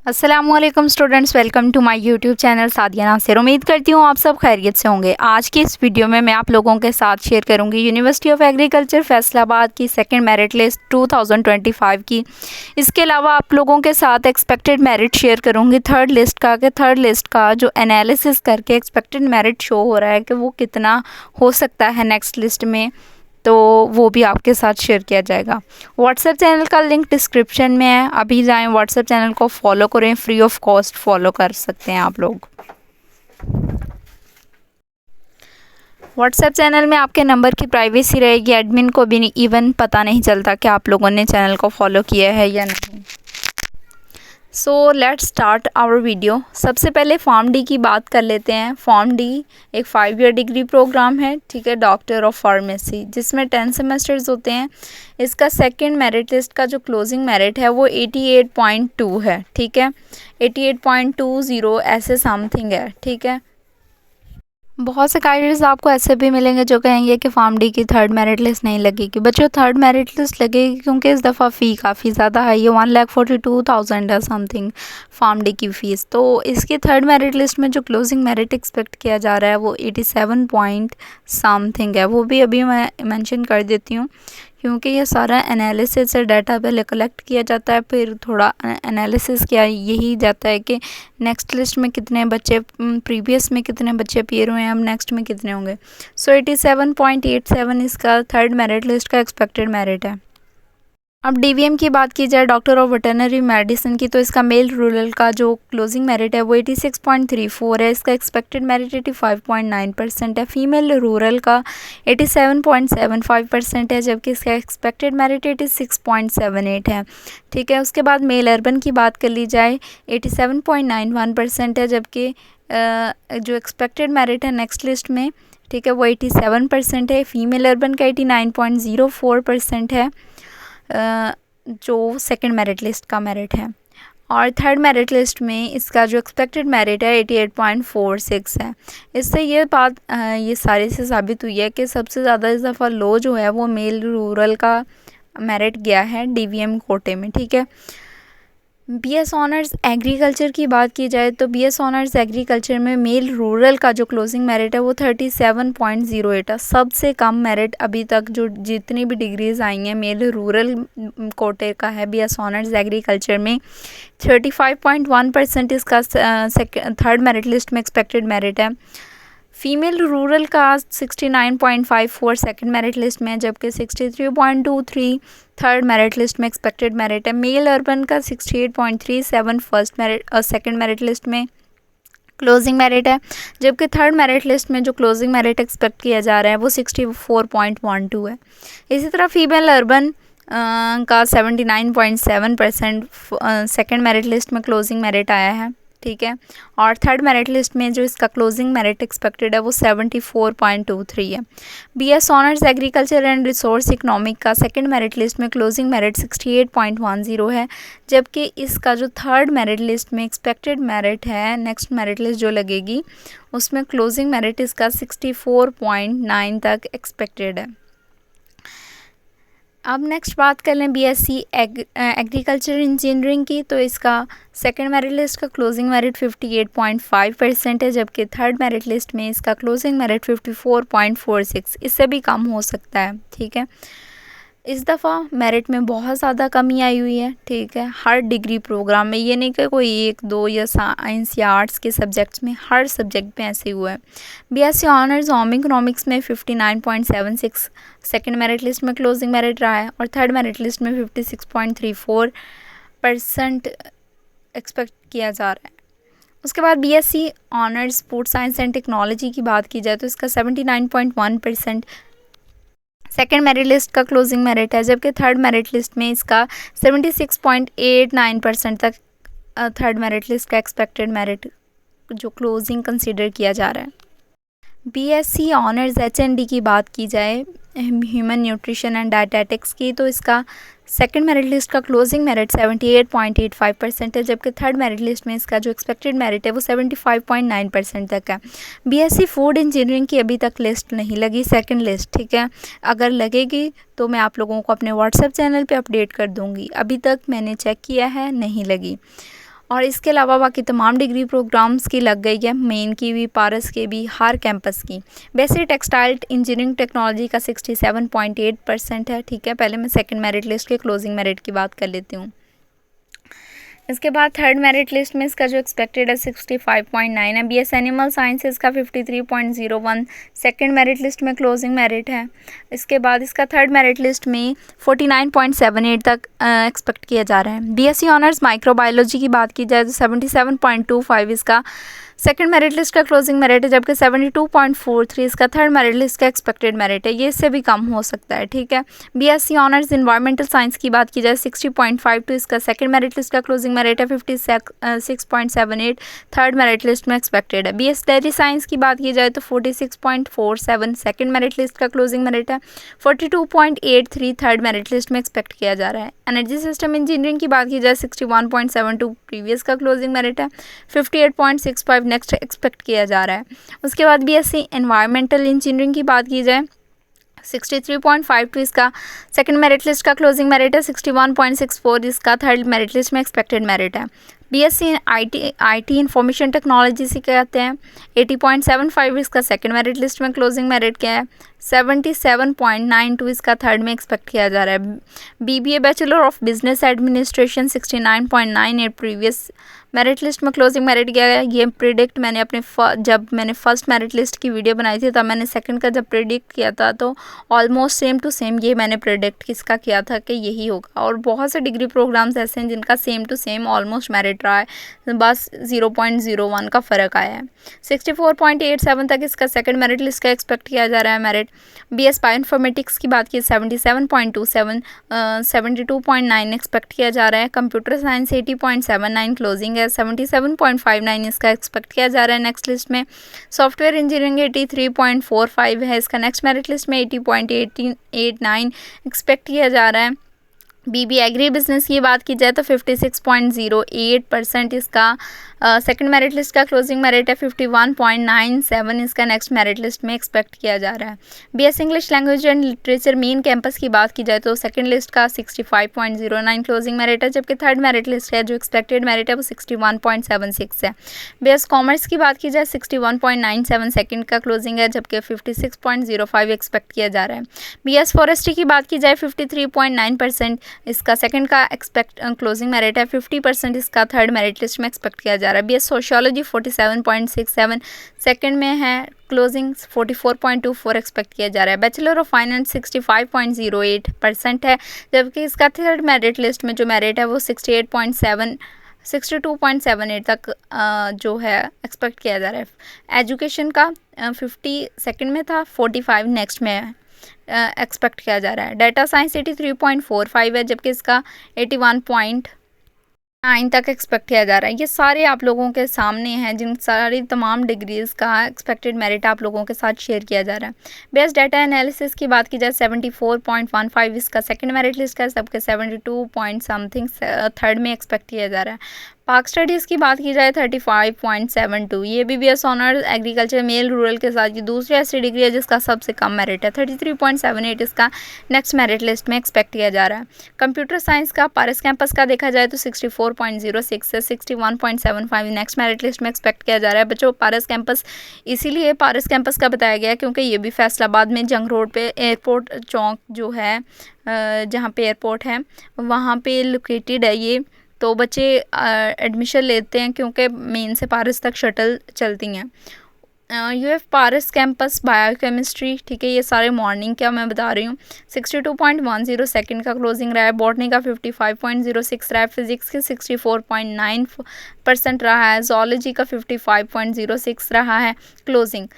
अस्सलामुअलैकुम students, welcome to my YouTube channel Sadia Nasir. उम्मीद करती हूँ आप सब खैरियत से होंगे। आज की इस वीडियो में मैं आप लोगों के साथ शेयर करूँगी यूनिवर्सिटी ऑफ एग्रीकल्चर फैसलाबाद की सेकंड मेरिट लिस्ट 2025 की। इसके अलावा आप लोगों के साथ एक्सपेक्टेड मेरिट शेयर करूँगी थर्ड लिस्ट का जो एनालिसिस करके एक्सपेक्टेड मेरिट शो हो रहा है कि वो कितना हो सकता है नेक्स्ट लिस्ट में, तो वो भी आपके साथ शेयर किया जाएगा। व्हाट्सएप चैनल का लिंक डिस्क्रिप्शन में है, अभी जाएं व्हाट्सएप चैनल को फॉलो करें, फ्री ऑफ कॉस्ट फॉलो कर सकते हैं आप लोग। व्हाट्सएप चैनल में आपके नंबर की प्राइवेसी रहेगी, एडमिन को भी इवन पता नहीं चलता कि आप लोगों ने चैनल को फॉलो किया है या नहीं। So let's start our video. सबसे पहले फॉर्म डी की बात कर लेते हैं। फॉर्म डी एक 5 ईयर डिग्री प्रोग्राम है, ठीक है, डॉक्टर ऑफ फार्मेसी, जिसमें 10 सेमेस्टर्स होते हैं। इसका सेकंड मेरिट लिस्ट का जो क्लोजिंग मेरिट है वो 88.2 है, ठीक है, 88.20 ऐसे समथिंग है, ठीक है। बहुत से गाइडर्स आपको ऐसे भी मिलेंगे जो कहेंगे कि फॉर्म डी की थर्ड मेरिट लिस्ट नहीं लगेगी। बच्चों, थर्ड मेरिट लिस्ट लगेगी क्योंकि इस दफ़ा फ़ी काफ़ी ज़्यादा है, ये 1,42,000 है समथिंग फॉर्म डी की फ़ीस। तो इसकी थर्ड मेरिट लिस्ट में जो क्लोजिंग मेरिट एक्सपेक्ट किया जा रहा है वो 87 पॉइंट समथिंग है। वो भी अभी मैं मेंशन कर देती हूँ क्योंकि ये सारा एनालिसिस से डाटा पहले कलेक्ट किया जाता है, फिर थोड़ा एनालिसिस किया यही जाता है कि नेक्स्ट लिस्ट में कितने बच्चे, प्रीवियस में कितने बच्चे अपीयर हुए हैं, अब नेक्स्ट में कितने होंगे। सो 87.87 इसका थर्ड मेरिट लिस्ट का एक्सपेक्टेड मेरिट है। अब डीवीएम की बात की जाए, डॉक्टर ऑफ वेटरनरी मेडिसिन की, तो इसका मेल रूरल का जो क्लोजिंग मेरिट है वो 86.34 है। इसका एक्सपेक्टेड मेरिट 85.9% है। फीमेल रूरल का 87.75% है, जबकि इसका एक्सपेक्टेड मेरिट 86.78 है, ठीक है। उसके बाद मेल अर्बन की बात कर ली जाए, 87.91% है, जबकि जो एक्सपेक्टेड मेरिट है नेक्स्ट लिस्ट में, ठीक है, वो 87% है। फीमेल अर्बन का 89.04% है, जो सेकंड मेरिट लिस्ट का मेरिट है। और थर्ड मेरिट लिस्ट में इसका जो एक्सपेक्टेड मेरिट है 88.46 है। इससे ये बात ये सारी से साबित हुई है कि सबसे ज़्यादा इस दफ़ा लो जो है वो मेल रूरल का मेरिट गया है डीवीएम कोटे में, ठीक है। बीएस ऑनर्स एग्रीकल्चर की बात की जाए तो बीएस ऑनर्स एग्रीकल्चर में मेल रूरल का जो क्लोजिंग मेरिट है वो 37.08 है। सबसे कम मेरिट अभी तक जो जितनी भी डिग्रीज़ आई हैं मेल रूरल कोटे का है बीएस ऑनर्स एग्रीकल्चर में। 35.1% इसका थर्ड मेरिट लिस्ट में एक्सपेक्टेड मेरिट है। फीमेल रूरल का 69.54 सेकंड मेरिट लिस्ट में, जबकि 63.23 थर्ड मेरिट लिस्ट में एक्सपेक्टेड मेरिट है। मेल अर्बन का 68.37 first merit second merit list में क्लोजिंग मेरिट है, जबकि थर्ड मेरिट लिस्ट में जो क्लोजिंग मेरिट एक्सपेक्ट किया जा रहा है वो 64.12 है। इसी तरह फीमेल अर्बन का 79.7% सेकंड मेरिट लिस्ट में क्लोजिंग मेरिट आया है, ठीक है। और थर्ड मेरिट लिस्ट में जो इसका क्लोजिंग मेरिट एक्सपेक्टेड है वो 74.23 है। BS honours agriculture and resource economic का सेकंड मेरिट लिस्ट में क्लोजिंग मेरिट 68.10 है, जबकि इसका जो थर्ड मेरिट लिस्ट में एक्सपेक्टेड मेरिट है नेक्स्ट मेरिट लिस्ट जो लगेगी उसमें क्लोजिंग मेरिट इसका 64.9 तक एक्सपेक्टेड है। अब नेक्स्ट बात कर लें बीएससी एग्रीकल्चर इंजीनियरिंग की, तो इसका सेकंड मेरिट लिस्ट का क्लोजिंग मेरिट 58.5% है, जबकि थर्ड मेरिट लिस्ट में इसका क्लोजिंग मेरिट 54.46, इससे भी कम हो सकता है, ठीक है। इस दफ़ा मेरिट में बहुत ज़्यादा कमी आई हुई है, ठीक है, हर डिग्री प्रोग्राम में। ये नहीं कि कोई एक दो या साइंस या आर्ट्स के सब्जेक्ट्स में, हर सब्जेक्ट में ऐसे हुआ है। बीएससी ऑनर्स होम इकोनॉमिक्स में 59.76 सेकंड मेरिट लिस्ट में क्लोजिंग मेरिट रहा है, और थर्ड मेरिट लिस्ट में 56.34% एक्सपेक्ट किया जा रहा है। उसके बाद BSc honours food science and technology की बात की जाए तो इसका 79.1% सेकेंड मेरिट लिस्ट का क्लोजिंग मेरिट है, जबकि थर्ड मेरिट लिस्ट में इसका 76.89% तक थर्ड मेरिट लिस्ट का एक्सपेक्टेड मेरिट जो क्लोजिंग कंसीडर किया जा रहा है। बीएससी ऑनर्स एचएनडी की बात की जाए ह्यूमन न्यूट्रिशन एंड डायटेटिक्स की, तो इसका सेकंड मेरिट लिस्ट का क्लोजिंग मेरिट 78.85% है, जबकि थर्ड मेरिट लिस्ट में इसका जो एक्सपेक्टेड मेरिट है वो 75.9% तक है। बीएससी फूड इंजीनियरिंग की अभी तक लिस्ट नहीं लगी, सेकंड लिस्ट, ठीक है। अगर लगेगी तो मैं आप लोगों को अपने व्हाट्सएप चैनल पे अपडेट कर दूंगी। अभी तक मैंने चेक किया है, नहीं लगी। और इसके अलावा बाकी तमाम डिग्री प्रोग्राम्स की लग गई है, मेन की भी, पारस के भी, हर कैंपस की। बेसिक टेक्सटाइल इंजीनियरिंग टेक्नोलॉजी का 67.8% है। ठीक है, पहले मैं सेकंड मेरिट लिस्ट के क्लोजिंग मेरिट की बात कर लेती हूँ। इसके बाद थर्ड मेरिट लिस्ट में इसका जो एक्सपेक्टेड है 65.9 है। बीएस एनिमल साइंसेज का 53.01 सेकंड मेरिट लिस्ट में क्लोजिंग मेरिट है। इसके बाद इसका थर्ड मेरिट लिस्ट में 49.78 तक एक्सपेक्ट किया जा रहा है। बीएससी ऑनर्स माइक्रोबायोलॉजी की बात की जाए तो 77.25 इसका सेकंड मेरिट लिस्ट का क्लोजिंग मेरिट है, जबकि 72.43 इसका थर्ड मेरिट लिस्ट का एक्सपेक्टेड मेरिट है। ये इससे भी कम हो सकता है। ठीक है, बीएससी ऑनर्स इन्वायरमेंटल साइंस की बात की जाए 60.52 इसका सेकंड मेरिट लिस्ट का क्लोजिंग मेरिट है। 56.78 थर्ड मेरिट लिस्ट में एक्सपेक्टेड है। बीएस डेयरी साइंस की बात की जाए तो 46.47 सेकंड मेरिट लिस्ट का क्लोजिंग मेरिट है। 42.83 थर्ड मेरिट लिस्ट में एक्सपेक्ट किया जा रहा है। एनर्जी सिस्टम इंजीनियरिंग की बात की जाए 61.72 प्रीवियस का क्लोजिंग मेरिट है। 58.65 नेक्स्ट एक्सपेक्ट किया जा रहा है। उसके बाद बीएससी एनवायरमेंटल इंजीनियरिंग की बात की जाए 63.52 इसका सेकंड मेरिट लिस्ट का क्लोजिंग मेरिट है। 61.64 इसका थर्ड मेरिट लिस्ट में एक्सपेक्टेड मेरिट है। बीएससी आईटी इंफॉर्मेशन टेक्नोलॉजी से कहते हैं 80.75 इसका सेकंड मेरिट लिस्ट में क्लोजिंग मेरिट क्या है। 77.92 इसका थर्ड में एक्सपेक्ट किया जा रहा है। BBA bachelor of business administration 69.98 previous merit list में क्लोजिंग मेरिट गया है। ये प्रिडिक्ट मैंने अपने जब मैंने फर्स्ट मेरिट लिस्ट की वीडियो बनाई थी तब मैंने सेकंड का जब प्रिडिक्ट किया था तो ऑलमोस्ट सेम टू सेम ये मैंने प्रिडिक्ट किसका किया था कि यही होगा। और बहुत से डिग्री प्रोग्राम्स ऐसे हैं जिनका same to same almost merit रहा है, बस 0.01 का फ़र्क आया है। 64.87 तक इसका सेकंड मेरिट लिस्ट का एक्सपेक्ट किया जा रहा है मेरिट। बीएस बायोइन्फॉर्मेटिक्स की बात की 77.27 72.9 एक्सपेक्ट किया जा रहा है। कंप्यूटर साइंस 80.79 क्लोजिंग है। 77.59 इसका एक्सपेक्ट किया जा रहा है नेक्स्ट लिस्ट में। सॉफ्टवेयर इंजीनियरिंग 83.45 है इसका नेक्स्ट मेरिट लिस्ट में। 80.89 एक्सपेक्ट किया जा रहा है। बीबी एग्री बिजनेस की बात की जाए तो 56.08% इसका सेकंड मेरिट लिस्ट का क्लोजिंग मेरिट है। 51.97 इसका नेक्स्ट मेरिट लिस्ट में एक्सपेक्ट किया जा रहा है। BS English language and literature main campus की बात की जाए तो सेकंड लिस्ट का 65.09 क्लोजिंग मेरिट है, जबकि थर्ड मेरिट लिस्ट है जो एक्सपेक्टेड मेरिट है वो 61.76 है। बीएस कॉमर्स की बात की जाए 61.97 सेकंड का क्लोजिंग है, जबकि 56.05 एक्सपेक्ट किया जा रहा है। बीएस फॉरेस्ट्री की बात की जाए 53.9% इसका सेकंड का एक्सपेक्ट क्लोजिंग मेरिट है। 50% इसका थर्ड मेरिट लिस्ट में एक्सपेक्ट किया जा रहा है। बीएस सोशियोलॉजी 47.67 सेकंड में है, क्लोजिंग 44.24 एक्सपेक्ट किया जा रहा है। बैचलर ऑफ फाइनेंस 65.08% है, जबकि इसका थर्ड मेरिट लिस्ट में जो मेरिट है वो 62.78 तक जो है एक्सपेक्ट किया जा रहा है। एजुकेशन का 50 सेकंड में था, 45 नेक्स्ट में है एक्सपेक्ट किया जा रहा है। डाटा साइंस 83.45 है, जबकि इसका 81.9 तक एक्सपेक्ट किया जा रहा है। ये सारे आप लोगों के सामने हैं जिन सारी तमाम डिग्रीज़ का एक्सपेक्टेड मेरिट आप लोगों के साथ शेयर किया जा रहा है। बेस्ट डाटा एनालिसिस की बात की जाए 74.15 इसका सेकंड मेरिट लिस्ट का, सबके 72 पॉइंट समथिंग थर्ड में एक्सपेक्ट किया जा रहा है। पाक स्टडीज़ की बात की जाए 35.72, ये BBS honours agriculture male rural के साथ ये दूसरी ऐसी डिग्री है जिसका सबसे कम मेरिट है। 33.78 इसका नेक्स्ट मेरिट लिस्ट में एक्सपेक्ट किया जा रहा है। कंप्यूटर साइंस का पारस कैंपस का देखा जाए तो 64.06 से 61.75 नेक्स्ट मेरिट लिस्ट में एक्सपेक्ट किया जा रहा है। बच्चों, पारस कैंपस इसीलिए पारस कैंपस का बताया गया क्योंकि ये भी फैसलाबाद में जंग रोड पे एयरपोर्ट चौक जो है जहाँ पे एयरपोर्ट है वहाँ पे लोकेटेड है ये, तो बच्चे एडमिशन लेते हैं क्योंकि मेन से पारस तक शटल चलती हैं। यूएफ पारस कैंपस बायोकेमिस्ट्री, ठीक है, ये सारे मॉर्निंग का मैं बता रही हूँ। 62.10 सेकंड का क्लोजिंग रहा है। बॉटनी का 55.06 रहा है। फिजिक्स के 64.9% रहा है। जोलॉजी का 55.06 रहा है क्लोजिंग।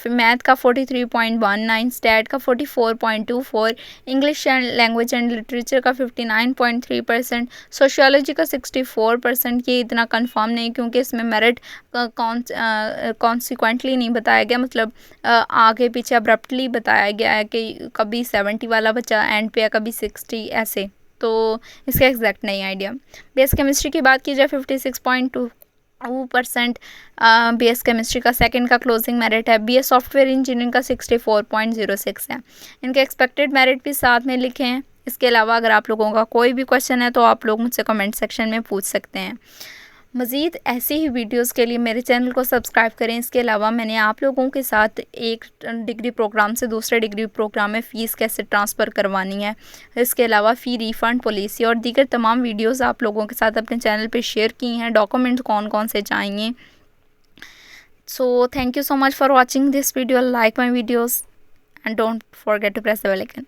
मैथ का 43.19, स्टैट का 44.24, English and language and literature का 59.3%, सोशियोलॉजी का 64%। ये इतना कंफर्म नहीं क्योंकि इसमें मेरिट कॉन्सिक्वेंटली नहीं बताया गया, मतलब आगे पीछे अब्रप्टली बताया गया है कि कभी 70 वाला बच्चा एंड पे है, कभी 60 ऐसे, तो इसका एग्जैक्ट नहीं आइडिया। बेस केमिस्ट्री की बात की जाए 56.2% बीएस केमिस्ट्री का सेकंड का क्लोजिंग मेरिट है। बीएस सॉफ्टवेयर इंजीनियरिंग का 64.06 है। इनके एक्सपेक्टेड मेरिट भी साथ में लिखे हैं। इसके अलावा अगर आप लोगों का कोई भी क्वेश्चन है तो आप लोग मुझसे कमेंट सेक्शन में पूछ सकते हैं। मज़ीद ऐसी ही वीडियोस के लिए मेरे चैनल को सब्सक्राइब करें। इसके अलावा मैंने आप लोगों के साथ एक डिग्री प्रोग्राम से दूसरे डिग्री प्रोग्राम में फ़ीस कैसे ट्रांसफ़र करवानी है, इसके अलावा फ़ी रिफ़ंड पॉलिसी और दीगर तमाम वीडियोस आप लोगों के साथ अपने चैनल पे शेयर की हैं। डॉक्यूमेंट्स कौन कौन से चाहिए। So thank you so much for watching this video. Like my videos and don't forget to press the bell icon.